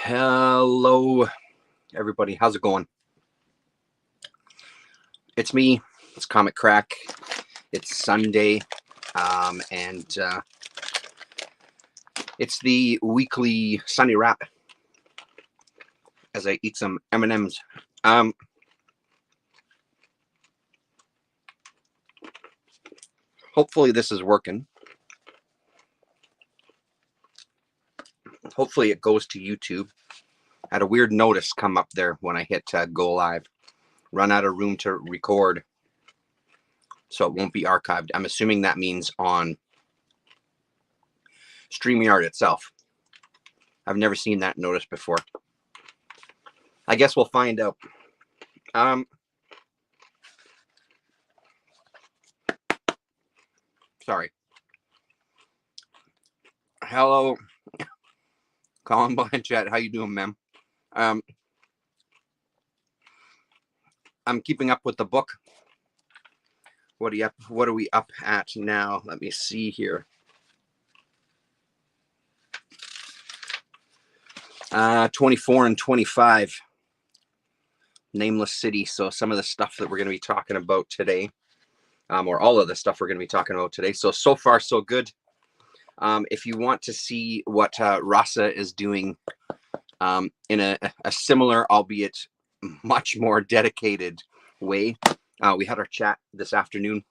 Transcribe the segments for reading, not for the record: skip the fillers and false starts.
Hello, everybody. How's it going? It's me. It's Comic Crack. It's Sunday, and it's the weekly Sunday wrap as I eat some M&Ms. Um, Hopefully this is working. Hopefully it goes to YouTube. I had a weird notice come up there when I hit go live. Run out of room to record, so it won't be archived. I'm assuming that means on StreamYard itself. I've never seen that notice before. I guess we'll find out. Sorry. Hello, Colin Blanchett. How you doing, ma'am? I'm keeping up with the book. What are we up at now? Let me see here. 24 and 25. Nameless City. So some of the stuff that we're going to be talking about today, or all of the stuff we're going to be talking about today. So far, so good. If you want to see what Rasa is doing in a similar, albeit much more dedicated way, we had our chat this afternoon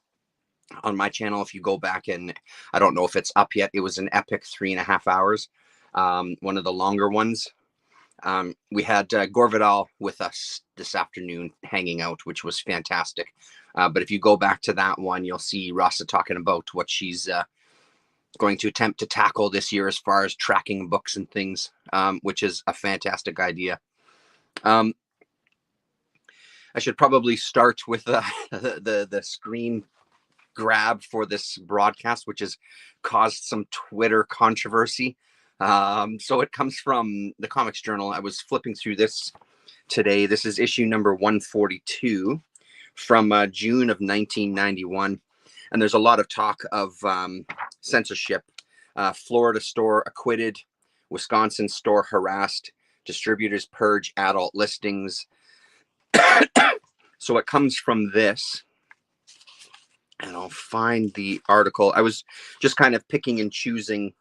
on my channel. If you go back, and I don't know if it's up yet, it was an epic 3.5 hours, one of the longer ones. We had Gore Vidal with us this afternoon hanging out, which was fantastic. But if you go back to that one, you'll see Rasa talking about what she's going to attempt to tackle this year as far as tracking books and things, which is a fantastic idea. I should probably start with the screen grab for this broadcast, which has caused some Twitter controversy. So it comes from the Comics Journal. I was flipping through this today. This is issue number 142 from June of 1991. And there's a lot of talk of censorship. Florida store acquitted, Wisconsin store harassed, distributors purge adult listings. So it comes from this. And I'll find the article. I was just kind of picking and choosing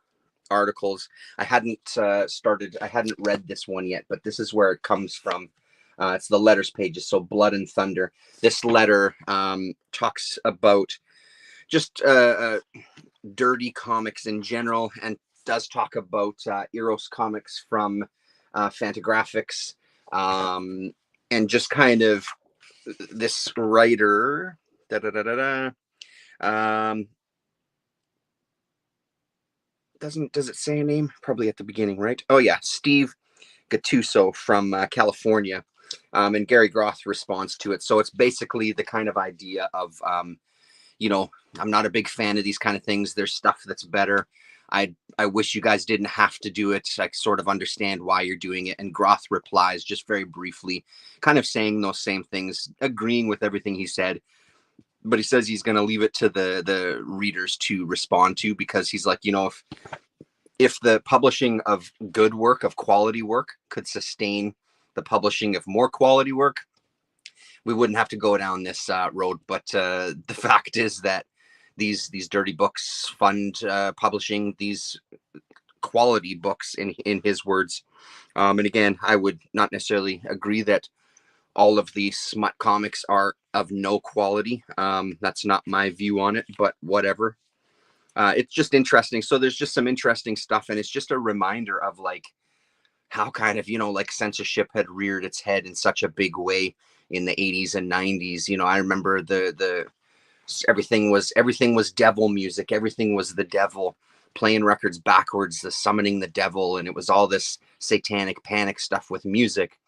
articles. I hadn't read this one yet, but this is where it comes from. It's the letters pages. So Blood and Thunder. This letter talks about just dirty comics in general, and does talk about Eros Comics from Fantagraphics, and just kind of this writer. Does it say a name? Probably at the beginning, right? Oh yeah, Steve Gattuso from California, and Gary Groth responds to it. So it's basically the kind of idea of, I'm not a big fan of these kind of things. There's stuff that's better. I wish you guys didn't have to do it. I sort of understand why you're doing it. And Groth replies just very briefly, kind of saying those same things, agreeing with everything he said. But he says he's going to leave it to the readers to respond to, because he's like, if the publishing of good work, of quality work, could sustain the publishing of more quality work, we wouldn't have to go down this road. But the fact is that these dirty books fund publishing these quality books, in his words. And again, I would not necessarily agree that all of the smut comics are of no quality. That's not my view on it, but whatever. It's just interesting. So there's just some interesting stuff, and it's just a reminder of like how kind of, like censorship had reared its head in such a big way in the 80s and 90s. I remember the everything was devil music. Everything was the devil, playing records backwards, the summoning the devil, and it was all this satanic panic stuff with music.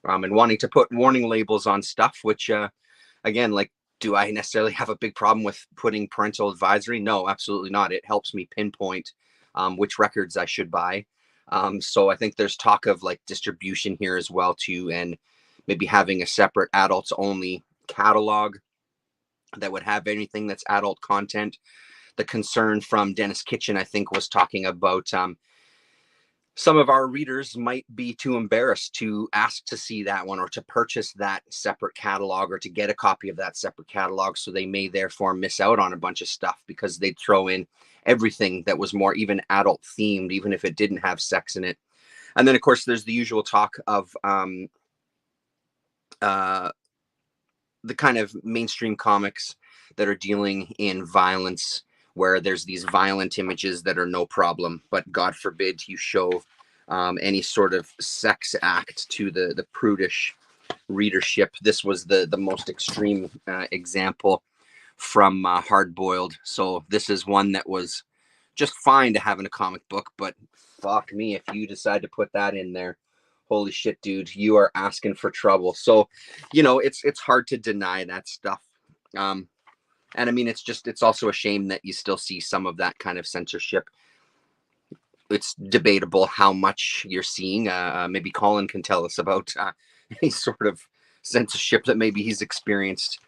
And wanting to put warning labels on stuff, which, again, like, do I necessarily have a big problem with putting parental advisory? No, absolutely not. It helps me pinpoint which records I should buy. So I think there's talk of like distribution here as well too, and maybe having a separate adults only catalog that would have anything that's adult content. The concern from Dennis Kitchen, I think, was talking about some of our readers might be too embarrassed to ask to see that one or to purchase that separate catalog or to get a copy of that separate catalog. So they may therefore miss out on a bunch of stuff because they'd throw in everything that was more even adult themed, even if it didn't have sex in it. And then, of course, there's the usual talk of the kind of mainstream comics that are dealing in violence, where there's these violent images that are no problem, but God forbid you show any sort of sex act to the prudish readership. This was the most extreme example from Hard Boiled. So this is one that was just fine to have in a comic book, but fuck me if you decide to put that in there. Holy shit, dude, you are asking for trouble. So, you know, it's hard to deny that stuff. And I mean, it's also a shame that you still see some of that kind of censorship. It's debatable how much you're seeing. Maybe Colin can tell us about any sort of censorship that maybe he's experienced.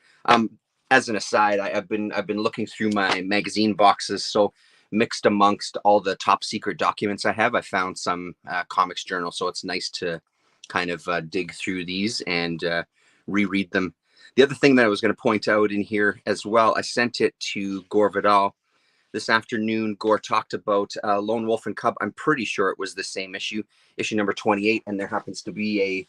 As an aside, I've been looking through my magazine boxes. So mixed amongst all the top secret documents I have, I found some comics journal. So it's nice to kind of dig through these and reread them. The other thing that I was going to point out in here as well, I sent it to Gore Vidal this afternoon. Gore talked about Lone Wolf and Cub. I'm pretty sure it was the same issue number 28, and there happens to be a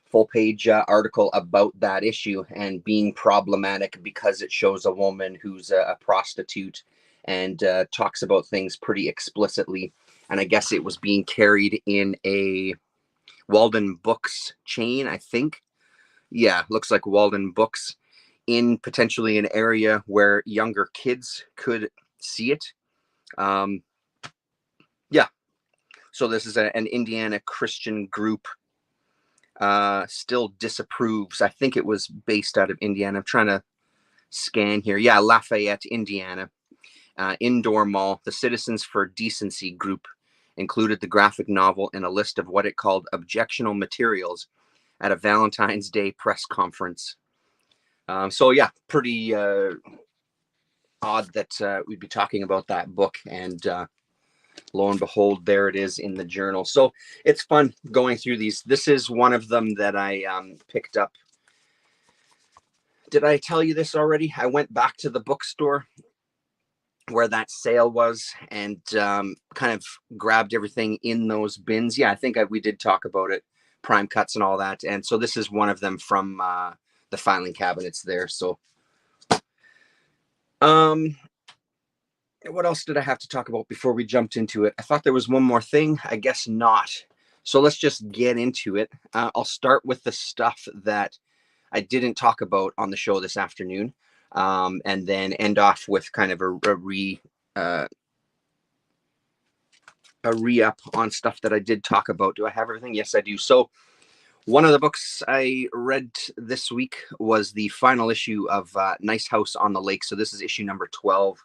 full-page article about that issue and being problematic because it shows a woman who's a prostitute and talks about things pretty explicitly. And I guess it was being carried in a Walden Books chain, I think. Yeah, looks like Walden Books, in potentially an area where younger kids could see it. Yeah. So this is an Indiana Christian group. Still disapproves. I think it was based out of Indiana. I'm trying to scan here. Yeah, Lafayette, Indiana. Indoor Mall. The Citizens for Decency group included the graphic novel in a list of what it called objectionable materials at a Valentine's Day press conference. So yeah, pretty odd that we'd be talking about that book, and lo and behold, there it is in the journal. So it's fun going through these. This is one of them that I picked up. Did I tell you this already? I went back to the bookstore where that sale was and kind of grabbed everything in those bins. Yeah, I think we did talk about it, prime cuts and all that. And so this is one of them from the filing cabinets there. So what else did I have to talk about before we jumped into it? I thought there was one more thing. I guess not. So let's just get into it. I'll start with the stuff that I didn't talk about on the show this afternoon, and then end off with kind of a re-up on stuff that I did talk about. Do I have everything? Yes, I do. So one of the books I read this week was the final issue of Nice House on the Lake. So this is issue number 12.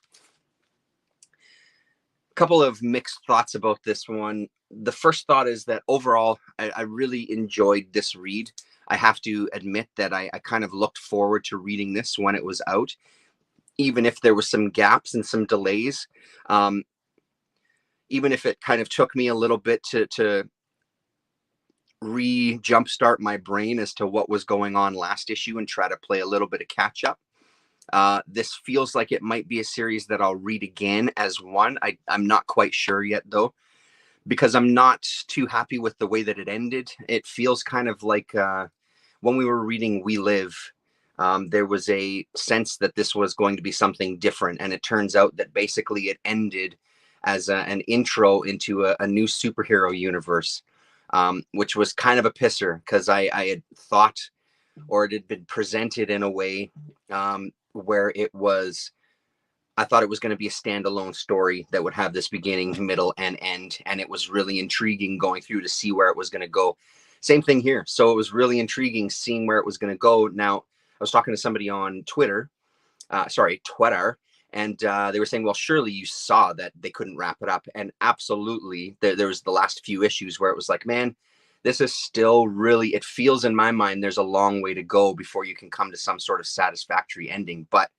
Couple of mixed thoughts about this one. The first thought is that overall, I really enjoyed this read. I have to admit that I kind of looked forward to reading this when it was out, even if there were some gaps and some delays. Even if it kind of took me a little bit to jumpstart my brain as to what was going on last issue and try to play a little bit of catch up. This feels like it might be a series that I'll read again as one. I'm not quite sure yet, though, because I'm not too happy with the way that it ended. It feels kind of like when we were reading We Live, there was a sense that this was going to be something different. And it turns out that basically it ended as an intro into a new superhero universe, which was kind of a pisser because I had thought, or it had been presented in a way where I thought it was going to be a standalone story that would have this beginning, middle, and end. And it was really intriguing going through to see where it was going to go. Same thing here. So it was really intriguing seeing where it was going to go. Now, I was talking to somebody on Twitter, and they were saying, well, surely you saw that they couldn't wrap it up. And absolutely, there was the last few issues where it was like, man, this is still really, it feels in my mind there's a long way to go before you can come to some sort of satisfactory ending. But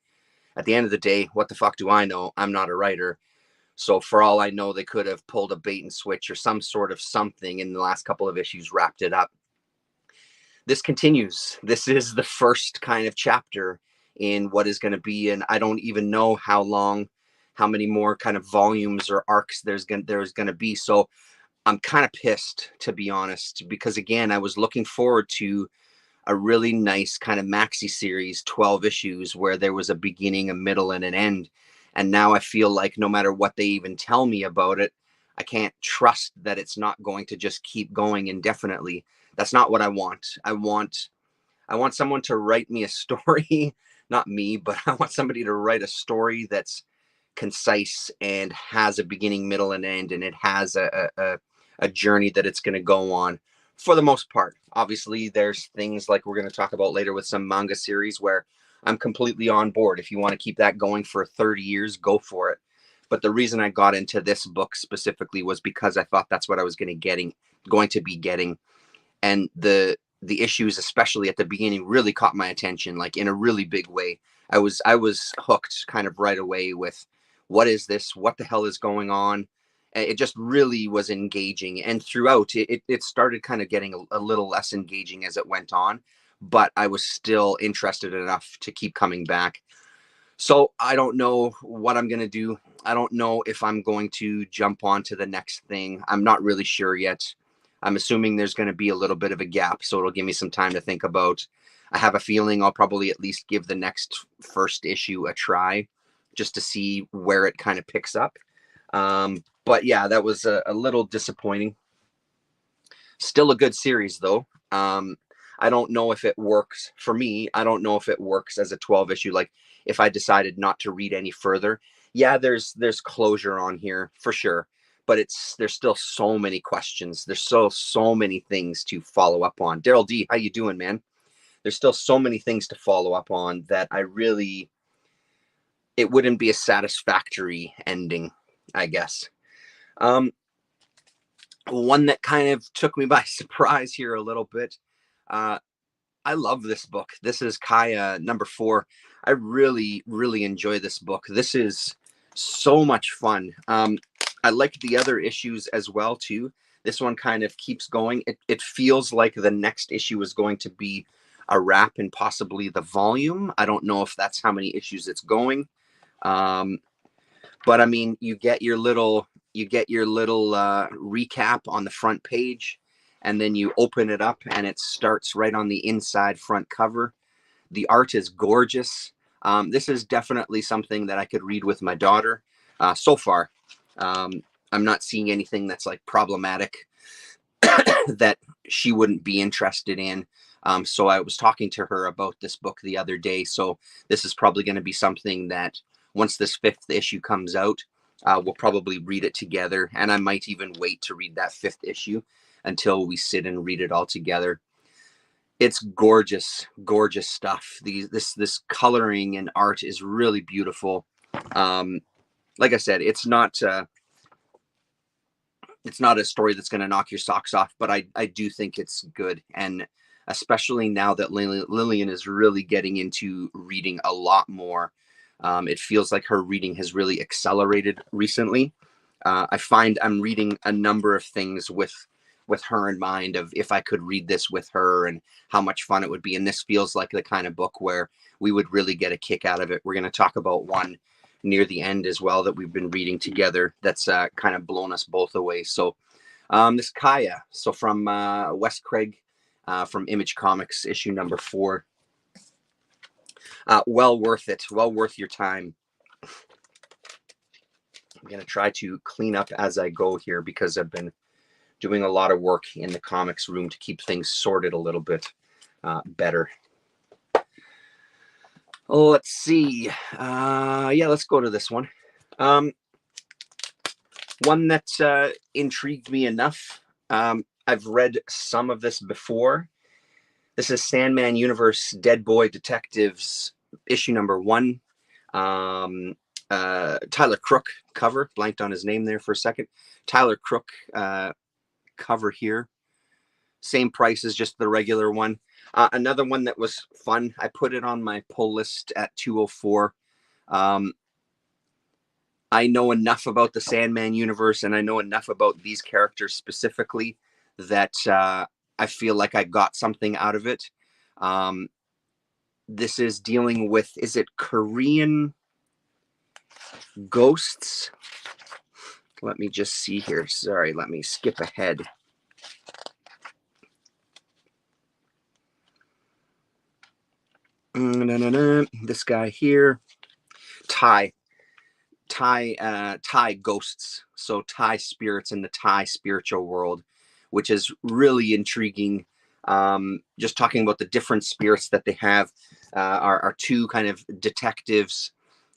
at the end of the day, what the fuck do I know? I'm not a writer. So for all I know, they could have pulled a bait and switch or some sort of something in the last couple of issues, wrapped it up. This continues. This is the first kind of chapter in what is going to be, and I don't even know how long, how many more kind of volumes or arcs there's going to be. So I'm kind of pissed, to be honest, because again, I was looking forward to a really nice kind of maxi series, 12 issues, where there was a beginning, a middle, and an end. And now I feel like no matter what they even tell me about it, I can't trust that it's not going to just keep going indefinitely. That's not what I want. I want someone to write me a story, not me, but I want somebody to write a story that's concise and has a beginning, middle, and end, and it has a journey that it's going to go on for the most part. Obviously, there's things like we're going to talk about later with some manga series where I'm completely on board. If you want to keep that going for 30 years, go for it. But the reason I got into this book specifically was because I thought that's what I was going to be getting. And the issues, especially at the beginning, really caught my attention, like in a really big way. I was hooked kind of right away with what is this? What the hell is going on? It just really was engaging. And throughout, it started kind of getting a little less engaging as it went on, but I was still interested enough to keep coming back. So I don't know what I'm going to do. I don't know if I'm going to jump on to the next thing. I'm not really sure yet. I'm assuming there's going to be a little bit of a gap, so it'll give me some time to think about. I have a feeling I'll probably at least give the next first issue a try just to see where it kind of picks up. But yeah, that was a little disappointing. Still a good series, though. I don't know if it works for me. I don't know if it works as a 12 issue. Like if I decided not to read any further, yeah, there's closure on here for sure. But there's still so many questions. There's so many things to follow up on. Daryl D, how you doing, man? There's still so many things to follow up on that it wouldn't be a satisfactory ending, I guess. One that kind of took me by surprise here a little bit. I love this book. This is Kaya number 4. I really, really enjoy this book. This is so much fun. I like the other issues as well, too. This one kind of keeps going. It feels like the next issue is going to be a wrap and possibly the volume. I don't know if that's how many issues it's going. But I mean, you get your little recap on the front page, and then you open it up and it starts right on the inside front cover. The art is gorgeous. This is definitely something that I could read with my daughter. So far, I'm not seeing anything that's like problematic that she wouldn't be interested in. So I was talking to her about this book the other day. So this is probably going to be something that once this 5th issue comes out, we'll probably read it together. And I might even wait to read that 5th issue until we sit and read it all together. It's gorgeous, gorgeous stuff. This coloring and art is really beautiful. Like I said, it's not a story that's going to knock your socks off, but I do think it's good. And especially now that Lillian is really getting into reading a lot more, it feels like her reading has really accelerated recently. I find I'm reading a number of things with her in mind of if I could read this with her and how much fun it would be. And this feels like the kind of book where we would really get a kick out of it. We're going to talk about one near the end as well that we've been reading together that's kind of blown us both away. So this Kaya, so from Wes Craig from Image Comics, issue number 4. Well worth it. Well worth your time. I'm going to try to clean up as I go here because I've been doing a lot of work in the comics room to keep things sorted a little bit better. Let's see. Yeah, let's go to this one. One that intrigued me enough. I've read some of this before. This is Sandman Universe Dead Boy Detectives, issue number 1. Tyler Crook cover. Blanked on his name there for a second. Tyler Crook cover here. Same price as just the regular one. Another one that was fun. I put it on my pull list at 204. I know enough about the Sandman universe, and I know enough about these characters specifically that I feel like I got something out of it. This is dealing with, is it Korean ghosts? Let me just see here. Sorry, let me skip ahead. This guy here, Thai ghosts, so Thai spirits in the Thai spiritual world, which is really intriguing. Just talking about the different spirits that they have. Our two kind of detectives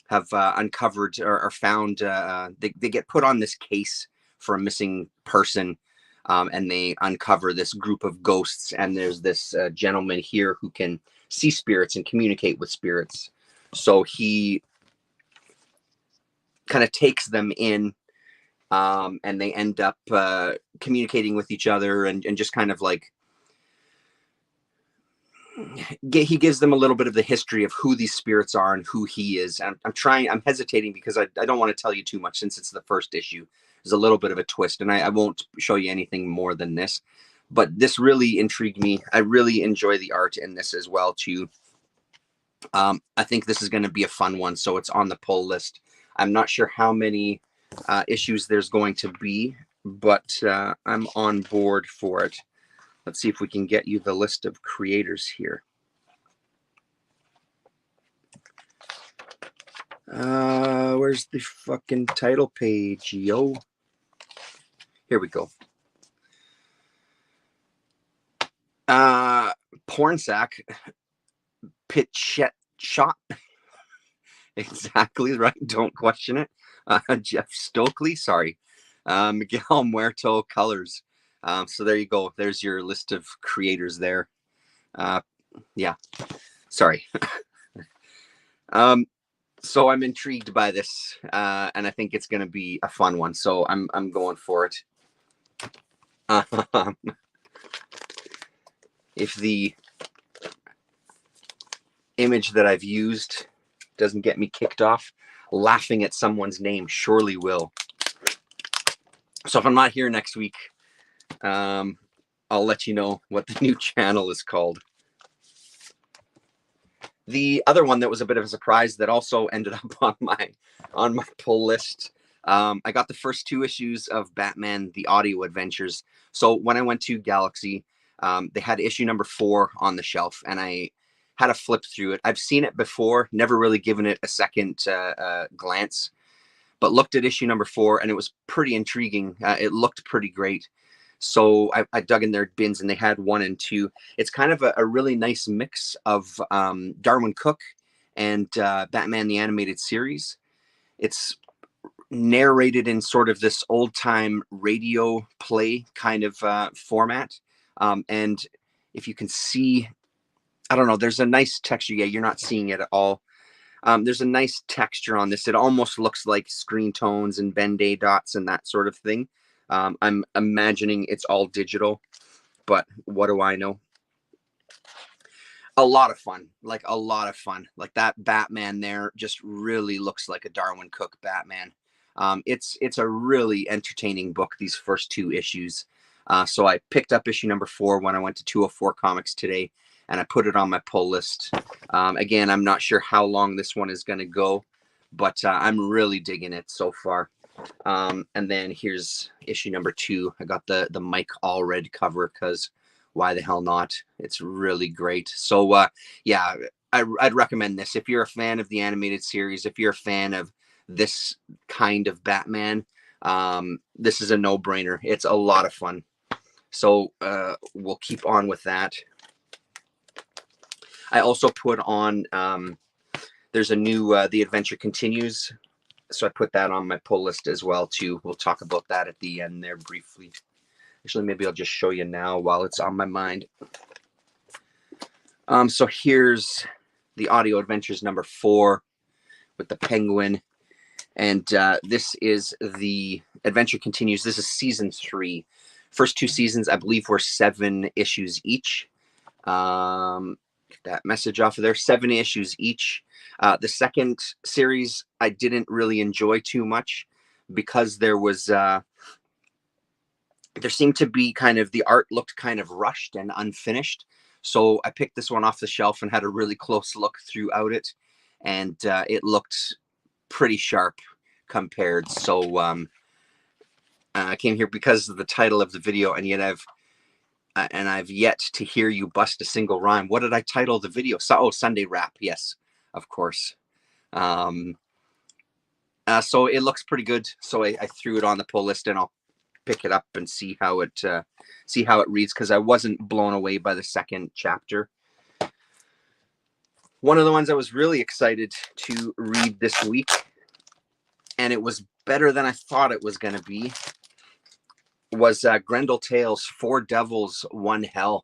have uncovered or found, they get put on this case for a missing person, and they uncover this group of ghosts, and there's this gentleman here who can see spirits and communicate with spirits. So he kind of takes them in, and they end up communicating with each other, and just kind of like he gives them a little bit of the history of who these spirits are and who he is. And I'm hesitating because I don't want to tell you too much since it's the first issue. There's a little bit of a twist, and I won't show you anything more than this. But this really intrigued me. I really enjoy the art in this as well too. I think this is going to be a fun one, so it's on the pull list. I'm not sure how many issues there's going to be, but I'm on board for it. Let's see if we can get you the list of creators here. Where's the fucking title page, yo? Here we go. Pornsack, Pitchet Shot. Exactly right. Don't question it. Jeff Stokely, sorry. Miguel Muerto Colors. So there you go. There's your list of creators there. Yeah, sorry. So I'm intrigued by this, and I think it's going to be a fun one. So I'm going for it. If the image that I've used doesn't get me kicked off, laughing at someone's name surely will. So if I'm not here next week, I'll let you know what the new channel is called. The other one that was a bit of a surprise that also ended up on my pull list. I got the first 2 issues of Batman: The Audio Adventures. So when I went to Galaxy, they had issue number 4 on the shelf, and I had a flip through it. I've seen it before, never really given it a second glance, but looked at issue number 4, and it was pretty intriguing. It looked pretty great. So I dug in their bins, and they had 1 and 2. It's kind of a really nice mix of Darwyn Cooke and Batman the Animated Series. It's narrated in sort of this old-time radio play kind of format. And if you can see, I don't know, there's a nice texture. Yeah, you're not seeing it at all. There's a nice texture on this. It almost looks like screen tones and Ben-Day dots and that sort of thing. I'm imagining it's all digital, but what do I know? A lot of fun, like a lot of fun. Like that Batman there just really looks like a Darwyn Cooke Batman. It's a really entertaining book, these first 2 issues. So I picked up issue number 4 when I went to 204 Comics today, and I put it on my pull list. Again, I'm not sure how long this one is going to go, but I'm really digging it so far. And then here's issue number 2. I got the Mike Allred cover because why the hell not? It's really great. So yeah, I'd recommend this if you're a fan of the animated series. If you're a fan of this kind of Batman, this is a no-brainer. It's a lot of fun. So we'll keep on with that. I also put on, there's a new The Adventure Continues. So I put that on my pull list as well too. We'll talk about that at the end there briefly. Actually, maybe I'll just show you now while it's on my mind. So here's the Audio Adventures number 4 with the Penguin. And this is The Adventure Continues. This is season 3. First 2 seasons, I believe, were 7 issues each. Get that message off of there. 7 issues each. The second series I didn't really enjoy too much because there seemed to be kind of, the art looked kind of rushed and unfinished. So I picked this one off the shelf and had a really close look throughout it, and it looked pretty sharp compared. So I came here because of the title of the video, and yet I've yet to hear you bust a single rhyme. What did I title the video? Oh, Sunday Rap. Yes, of course. So it looks pretty good. So I threw it on the pull list, and I'll pick it up and see how it reads, because I wasn't blown away by the second chapter. One of the ones I was really excited to read this week, and it was better than I thought it was going to be, was Grendel Tales, 4 Devils, 1 Hell.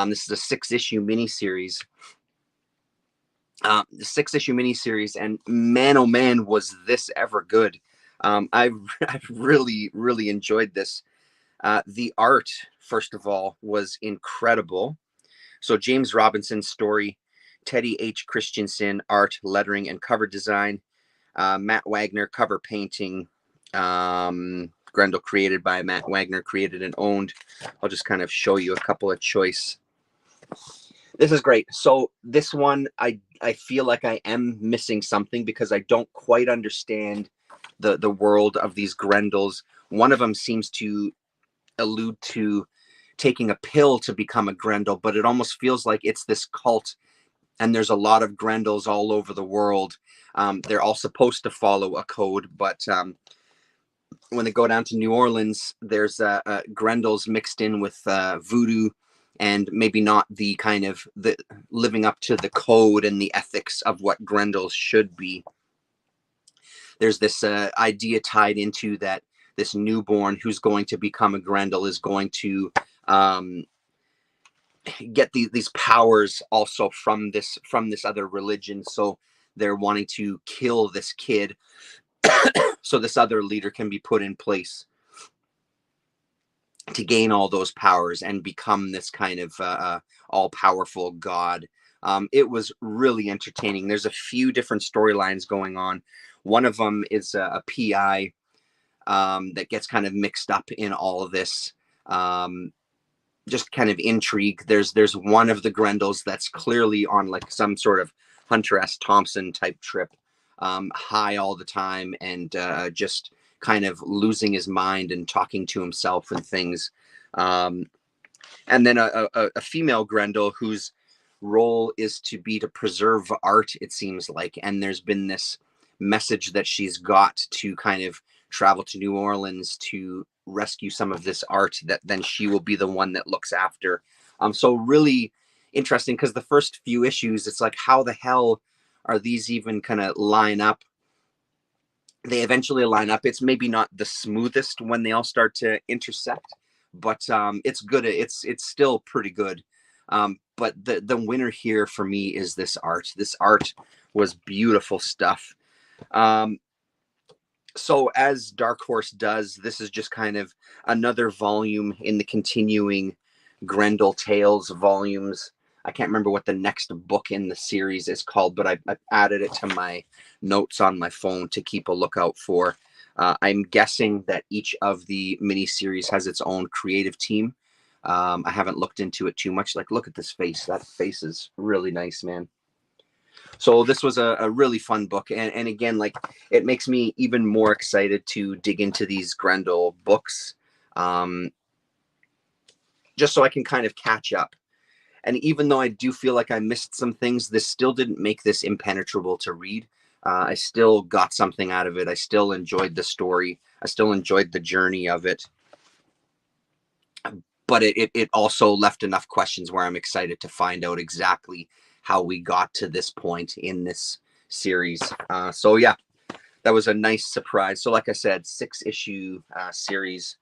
This is a 6-issue miniseries. The 6-issue miniseries, and man, oh man, was this ever good. I've really, really enjoyed this. The art, first of all, was incredible. So James Robinson's story, Teddy H. Christensen art, lettering, and cover design. Matt Wagner cover painting. Grendel created by Matt Wagner, created and owned. I'll just kind of show you a couple of choice. This is great. So this one, I feel like I am missing something because I don't quite understand the world of these Grendels. One of them seems to allude to taking a pill to become a Grendel, but it almost feels like it's this cult, and there's a lot of Grendels all over the world. They're all supposed to follow a code, but when they go down to New Orleans, there's Grendels mixed in with voodoo, and maybe not the kind of the living up to the code and the ethics of what Grendels should be. There's this idea tied into that this newborn who's going to become a Grendel is going to get these powers also from this other religion. So they're wanting to kill this kid so this other leader can be put in place to gain all those powers and become this kind of all-powerful god. It was really entertaining. There's a few different storylines going on. One of them is a PI that gets kind of mixed up in all of this. Just kind of intrigue. There's one of the Grendels that's clearly on like some sort of Hunter S. Thompson type trip, high all the time, and just kind of losing his mind and talking to himself and things. And then a female Grendel whose role is to preserve art, it seems like. And there's been this message that she's got to kind of travel to New Orleans to rescue some of this art that then she will be the one that looks after. So really interesting, because the first few issues, it's like, how the hell are these even kind of line up? They eventually line up. It's maybe not the smoothest when they all start to intersect, but it's good. It's still pretty good. But the winner here for me is this art. This art was beautiful stuff. So as Dark Horse does, this is just kind of another volume in the continuing Grendel Tales volumes. I can't remember what the next book in the series is called, but I added it to my notes on my phone to keep a lookout for. I'm guessing that each of the miniseries has its own creative team. I haven't looked into it too much. Like, look at this face. That face is really nice, man. So this was a really fun book. And again, like, it makes me even more excited to dig into these Grendel books, just so I can kind of catch up. And even though I do feel like I missed some things, this still didn't make this impenetrable to read. I still got something out of it. I still enjoyed the story. I still enjoyed the journey of it. But it also left enough questions where I'm excited to find out exactly how we got to this point in this series. So yeah, that was a nice surprise. So like I said, 6-issue series,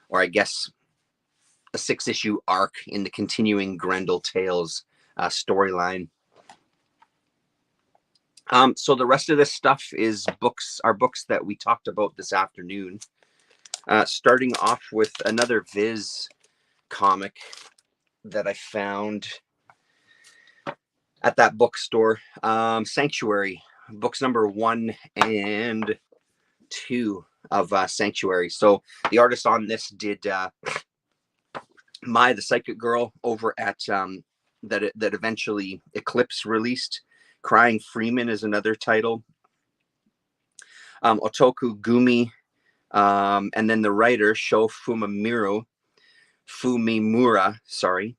or I guess a 6-issue arc in the continuing Grendel Tales storyline. So the rest of this stuff are books that we talked about this afternoon. Starting off with another Viz comic that I found. at that bookstore. Sanctuary, books number 1 and 2 of Sanctuary. So the artist on this did Mai the Psychic Girl over at that eventually Eclipse released. Crying Freeman is another title. Otoku Gumi, and then the writer Sho Fumimura, sorry.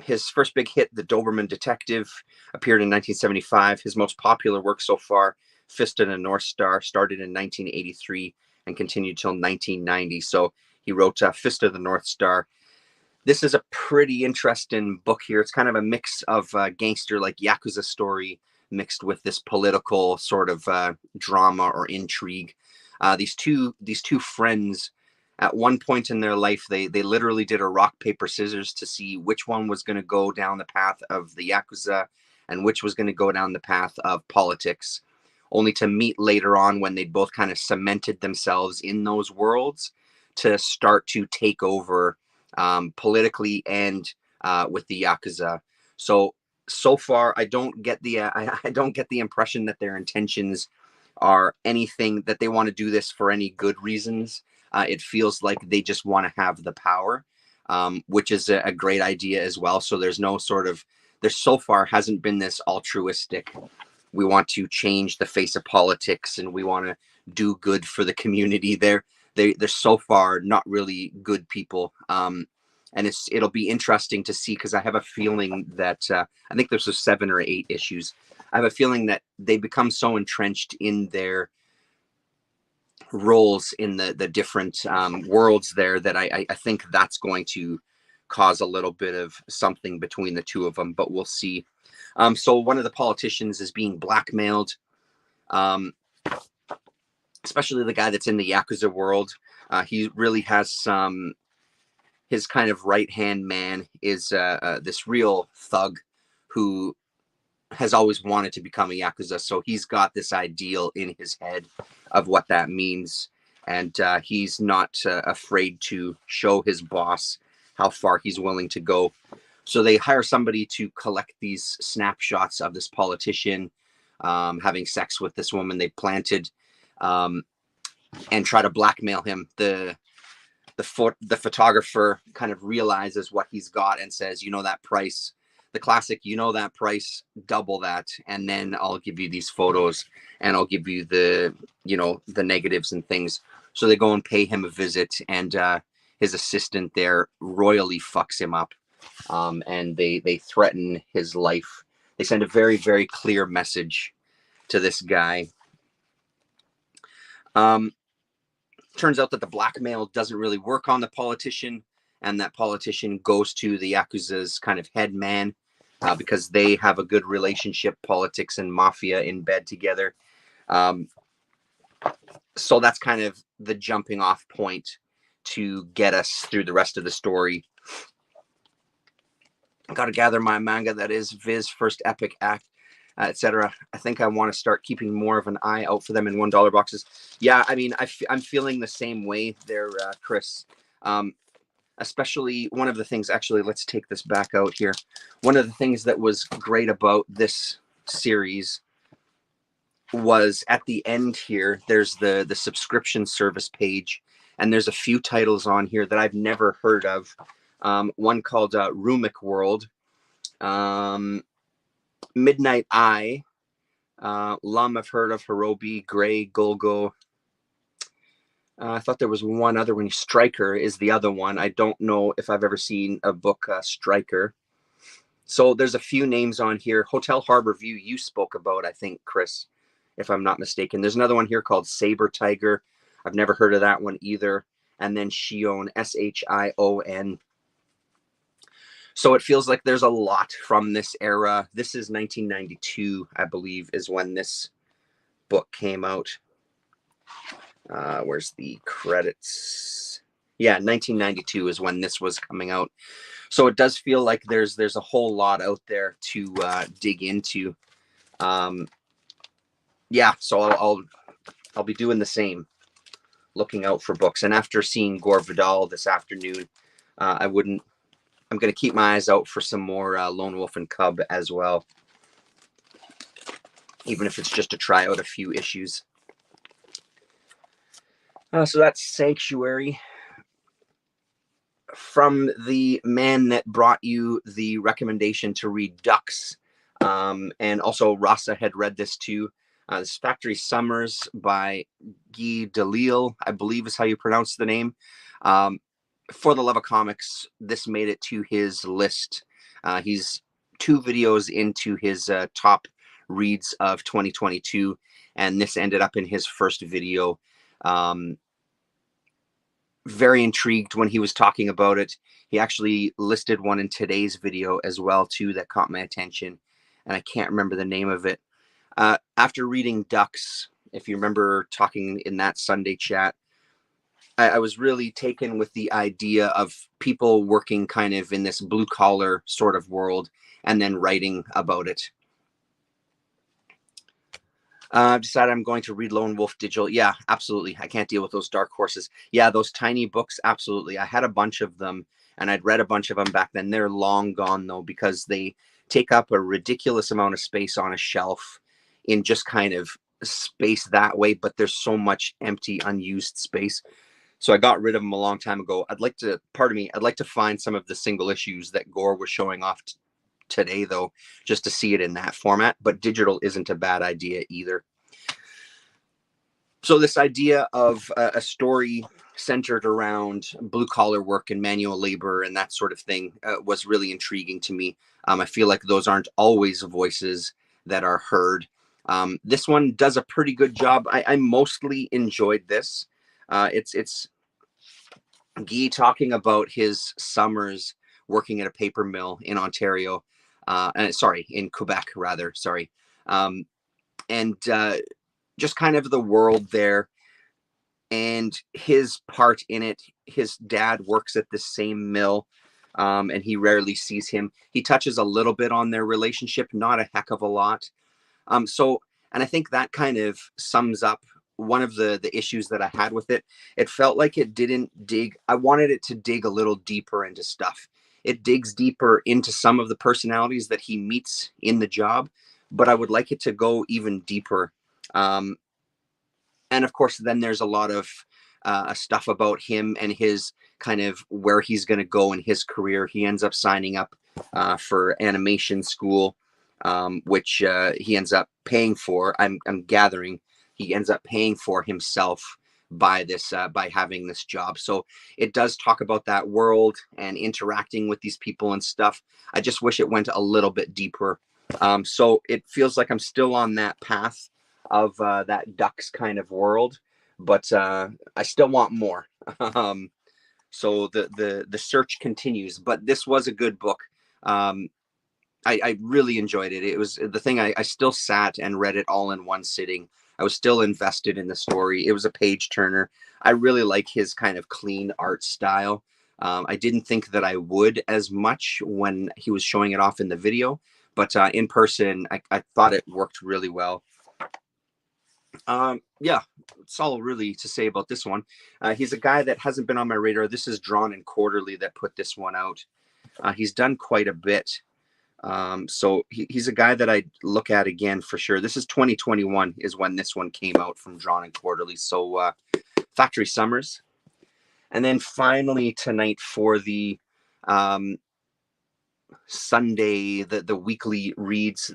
His first big hit, The Doberman Detective, appeared in 1975. His most popular work so far, Fist of the North Star, started in 1983 and continued till 1990. So he wrote Fist of the North Star. This is a pretty interesting book here. It's kind of a mix of gangster, like Yakuza story, mixed with this political sort of drama or intrigue. These two friends, at one point in their life, they literally did a rock, paper, scissors to see which one was going to go down the path of the Yakuza and which was going to go down the path of politics, only to meet later on when they'd both kind of cemented themselves in those worlds to start to take over politically and with the Yakuza. So far, I don't get the I don't get the impression that their intentions are anything that they want to do this for any good reasons. It feels like they just want to have the power, which is a great idea as well. So there's no sort of, there so far hasn't been this altruistic, we want to change the face of politics and we want to do good for the community. They're so far not really good people. And it'll be interesting to see, because I have a feeling that I think there's 7 or 8 issues. I have a feeling that they become so entrenched in their roles in the different worlds there that I think that's going to cause a little bit of something between the two of them, but we'll see. So one of the politicians is being blackmailed, especially the guy that's in the Yakuza world. He really has some, his kind of right-hand man is this real thug who has always wanted to become a Yakuza. So he's got this ideal in his head of what that means. And he's not afraid to show his boss how far he's willing to go. So they hire somebody to collect these snapshots of this politician having sex with this woman they planted, and try to blackmail him. The photographer kind of realizes what he's got and says, you know, that price, the classic, you know, that price, double that, and then I'll give you these photos and I'll give you the, you know, the negatives and things. So they go and pay him a visit, and his assistant there royally fucks him up, and they threaten his life. They send a very, very clear message to this guy. Turns out that the blackmail doesn't really work on the politician, and that politician goes to the Yakuza's kind of head man because they have a good relationship, politics and mafia in bed together. So that's kind of the jumping off point to get us through the rest of the story. Got to gather my manga, that is Viz first epic act, etc. I think I want to start keeping more of an eye out for them in $1 boxes. Yeah, I mean, I'm feeling the same way there, Chris. Especially one of the things, actually, let's take this back out here. One of the things that was great about this series was at the end here, there's the subscription service page, and there's a few titles on here that I've never heard of. One called Rumic World, Midnight Eye, Lum I've heard of, Hirobi, Gray, Golgo. I thought there was one other one. Striker is the other one. I don't know if I've ever seen a book, Striker. So there's a few names on here. Hotel Harbor View you spoke about, I think, Chris, if I'm not mistaken. There's another one here called Saber Tiger. I've never heard of that one either. And then Shion, Shion. So it feels like there's a lot from this era. This is 1992, I believe, is when this book came out. Where's the credits? Yeah, 1992 is when this was coming out. So it does feel like there's a whole lot out there to dig into. Yeah, so I'll be doing the same, looking out for books. And after seeing Gore Vidal this afternoon, I wouldn't I'm going to keep my eyes out for some more Lone Wolf and Cub as well, even if it's just to try out a few issues. So that's Sanctuary. From the man that brought you the recommendation to read Ducks, and also Rasa had read this too. This is Factory Summers by Guy Delisle, I believe is how you pronounce the name. For the love of comics, this made it to his list. He's 2 videos into his top reads of 2022, and this ended up in his first video. Very intrigued when he was talking about it. He actually listed one in today's video as well too that caught my attention, and I can't remember the name of it. After reading Ducks, if you remember talking in that Sunday chat, I was really taken with the idea of people working kind of in this blue collar sort of world and then writing about it. I've decided I'm going to read Lone Wolf Digital. Yeah, absolutely. I can't deal with those dark horses. Yeah, those tiny books, absolutely. I had a bunch of them, and I'd read a bunch of them back then. They're long gone, though, because they take up a ridiculous amount of space on a shelf in just kind of space that way, but there's so much empty, unused space. So I got rid of them a long time ago. I'd like to find some of the single issues that Gore was showing off today, though, just to see it in that format. But digital isn't a bad idea either. So this idea of a story centered around blue collar work and manual labor and that sort of thing was really intriguing to me. I feel like those aren't always voices that are heard. This one does a pretty good job. I mostly enjoyed this. It's Guy talking about his summers working at a paper mill in Ontario, in Quebec, rather. Sorry. And just kind of the world there and his part in it. His dad works at the same mill, and he rarely sees him. He touches a little bit on their relationship, not a heck of a lot. And I think that kind of sums up one of the issues that I had with it. It felt like it didn't dig. I wanted it to dig a little deeper into stuff. It digs deeper into some of the personalities that he meets in the job, but I would like it to go even deeper. And of course, then there's a lot of stuff about him and his kind of where he's going to go in his career. He ends up signing up for animation school, which he ends up paying for. I'm gathering he ends up paying for himself by this by having this job. So it does talk about that world and interacting with these people and stuff. I just wish it went a little bit deeper. So it feels like I'm still on that path of that Ducks kind of world, but I still want more. So the search continues, but this was a good book. I really enjoyed it. It was the thing. I still sat and read it all in one sitting. I was still invested in the story. It was a page turner. I really like his kind of clean art style. I didn't think that I would as much when he was showing it off in the video, but in person, I thought it worked really well. Yeah, that's all really to say about this one. He's a guy that hasn't been on my radar. This is Drawn and Quarterly that put this one out. He's done quite a bit. So he's a guy that I look at again for sure. This is 2021 is when this one came out from Drawn and Quarterly. So Factory Summers. And then finally tonight for the Sunday, the weekly reads.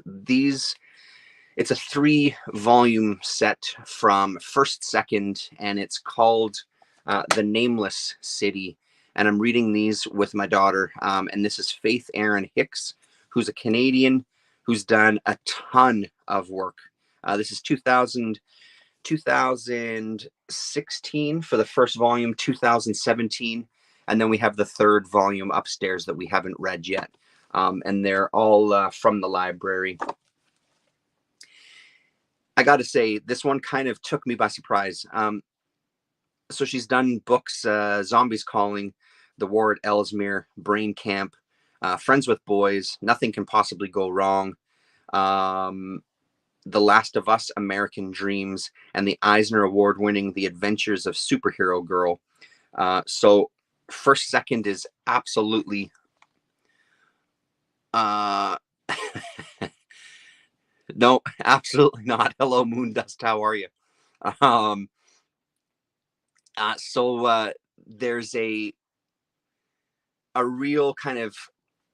It's a 3-volume set from First Second, and it's called The Nameless City. And I'm reading these with my daughter. And this is Faith Erin Hicks, who's a Canadian who's done a ton of work. This is 2016 for the first volume, 2017. And then we have the third volume upstairs that we haven't read yet. And they're all from the library. I got to say, this one kind of took me by surprise. So she's done books, Zombies Calling, The War at Ellesmere, Brain Camp, Friends with Boys, Nothing Can Possibly Go Wrong, The Last of Us, American Dreams, and the Eisner Award-winning The Adventures of Superhero Girl. So First Second is absolutely Uh, no, absolutely not. Hello, Moon Dust. How are you? Um, so there's a real kind of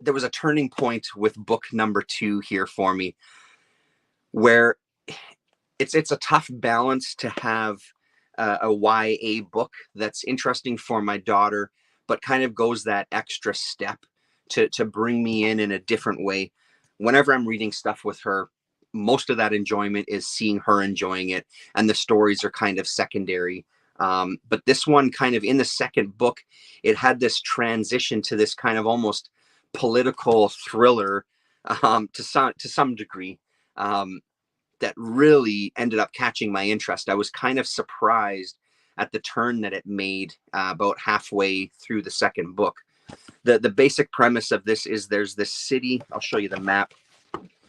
there was a turning point with book number 2 here for me, where it's a tough balance to have a YA book that's interesting for my daughter, but kind of goes that extra step to bring me in a different way. Whenever I'm reading stuff with her, most of that enjoyment is seeing her enjoying it, and the stories are kind of secondary. But this one, kind of in the second book, it had this transition to this kind of almost political thriller, to some degree. Um, that really ended up catching my interest. I was kind of surprised at the turn that it made about halfway through the second book. The basic premise of this is there's this city. I'll show you the map,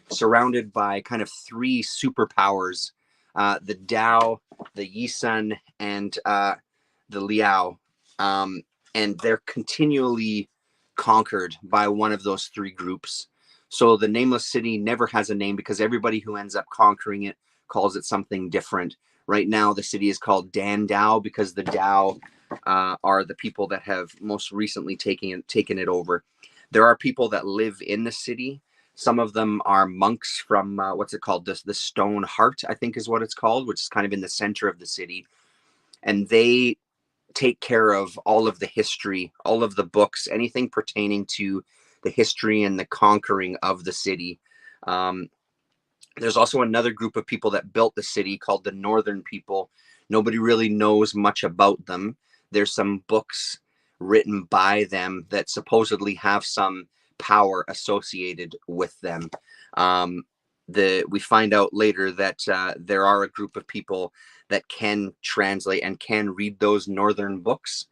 surrounded by kind of 3 superpowers: the Dao, the Yisun, and the Liao. Um, and they're continually conquered by one of those 3 groups. So the nameless city never has a name because everybody who ends up conquering it calls it something different. Right now, the city is called Dan Dao because the Dao are the people that have most recently taken it over. There are people that live in the city. Some of them are monks from what's it called? The Stone Heart, I think is what it's called, which is kind of in the center of the city. And they take care of all of the history, all of the books, anything pertaining to the history and the conquering of the city. Um, there's also another group of people that built the city called the Northern People. Nobody really knows much about them. There's some books written by them that supposedly have some power associated with them. Um, we find out later that there are a group of people that can translate and can read those northern books.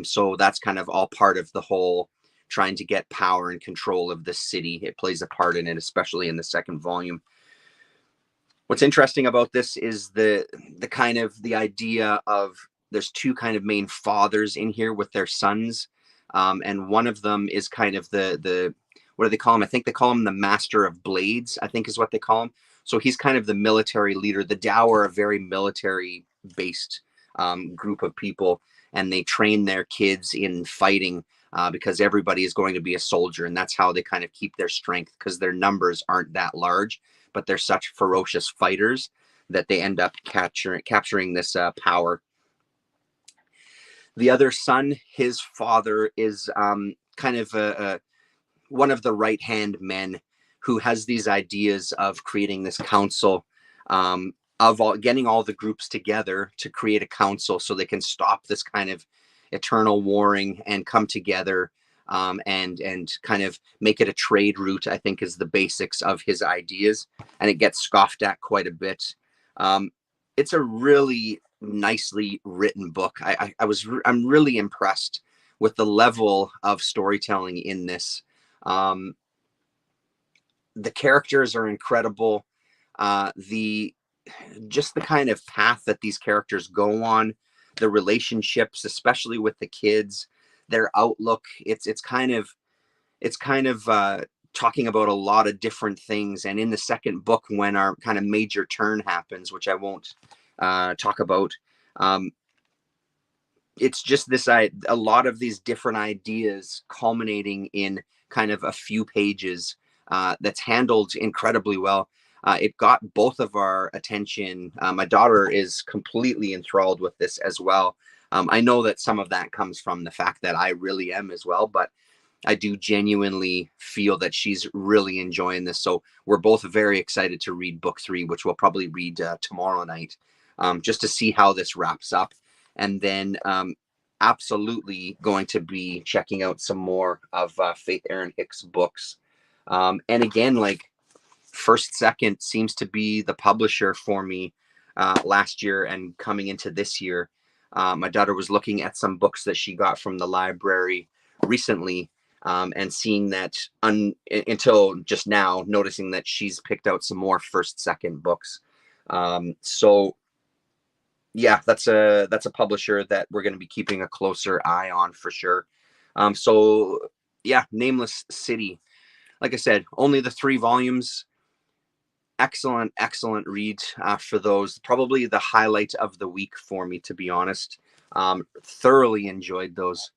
So that's kind of all part of the whole trying to get power and control of the city. It plays a part in it, especially in the second volume. What's interesting about this is the kind of the idea of there's 2 kind of main fathers in here with their sons, and one of them is kind of the what do they call him? I think they call him the Master of Blades, I think is what they call him. So he's kind of the military leader. The Dao are a very military based group of people, and they train their kids in fighting because everybody is going to be a soldier, and that's how they kind of keep their strength because their numbers aren't that large, but they're such ferocious fighters that they end up capturing this power. The other son, his father is kind of one of the right hand men who has these ideas of creating this council, getting all the groups together to create a council so they can stop this kind of eternal warring and come together, and kind of make it a trade route, I think is the basics of his ideas. And it gets scoffed at quite a bit. It's a really nicely written book. I'm really impressed with the level of storytelling in this. The characters are incredible. The just the kind of path that these characters go on, the relationships, especially with the kids, their outlook. It's kind of talking about a lot of different things. And in the second book, when our kind of major turn happens, which I won't talk about, it's just a lot of these different ideas culminating in kind of a few pages that's handled incredibly well. It got both of our attention. My daughter is completely enthralled with this as well. I know that some of that comes from the fact that I really am as well, but I do genuinely feel that she's really enjoying this. So we're both very excited to read book 3, which we'll probably read tomorrow night, just to see how this wraps up. And then absolutely going to be checking out some more of Faith Erin Hicks' books. And again, like First Second seems to be the publisher for me last year and coming into this year. My daughter was looking at some books that she got from the library recently, and seeing that until just now, noticing that she's picked out some more First Second books. So yeah, that's a publisher that we're going to be keeping a closer eye on for sure. So yeah, Nameless City. like I said, only the 3 volumes. Excellent, excellent read for those. Probably the highlight of the week for me, to be honest. Thoroughly enjoyed those.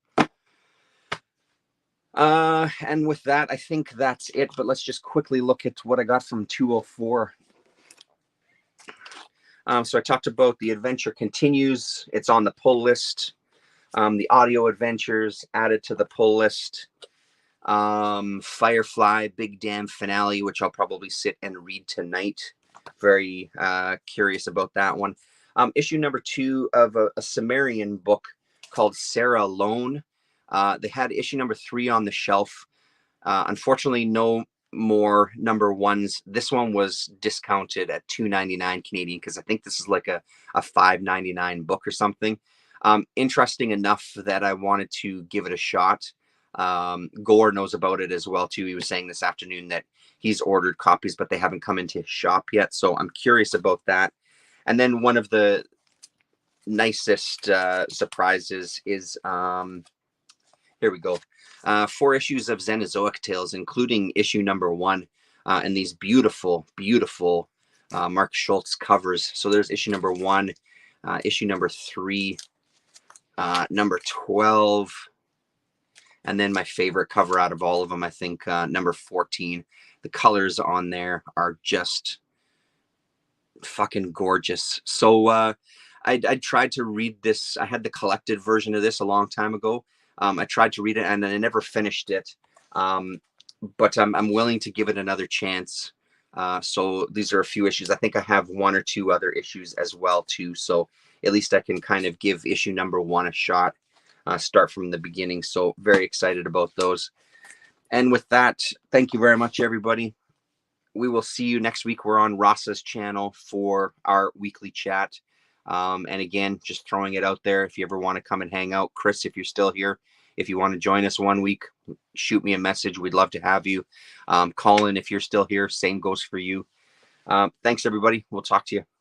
And with that, I think that's it. But let's just quickly look at what I got from 204. So I talked about The Adventure Continues. It's on the pull list. The Audio Adventures added to the pull list. Firefly Big Damn Finale, which I'll probably sit and read tonight. Very curious about that one. Issue number 2 of a Sumerian book called Sarah Alone. They had issue number 3 on the shelf. Unfortunately, no more number 1s. This one was discounted at $2.99 Canadian, because I think this is like a $5.99 book or something. Interesting enough that I wanted to give it a shot. Gore knows about it as well too. He was saying this afternoon that he's ordered copies, but they haven't come into his shop yet. So I'm curious about that. And then one of the nicest surprises is here we go. 4 issues of Xenozoic Tales, including issue number 1, and these beautiful, beautiful Mark Schultz covers. So there's issue number 1, issue number 3, number 12, and then my favorite cover out of all of them, I think, number 14. The colors on there are just fucking gorgeous. So I tried to read this. I had the collected version of this a long time ago. I tried to read it and I never finished it. But I'm willing to give it another chance. So these are a few issues. I think I have 1 or 2 other issues as well too. So at least I can kind of give issue number 1 a shot, start from the beginning. So very excited about those. And with that, thank you very much, everybody. We will see you next week. We're on Rasa's channel for our weekly chat. And again, just throwing it out there. If you ever want to come and hang out, Chris, if you're still here, if you want to join us one week, shoot me a message. We'd love to have you. Colin, if you're still here, same goes for you. Thanks, everybody. We'll talk to you.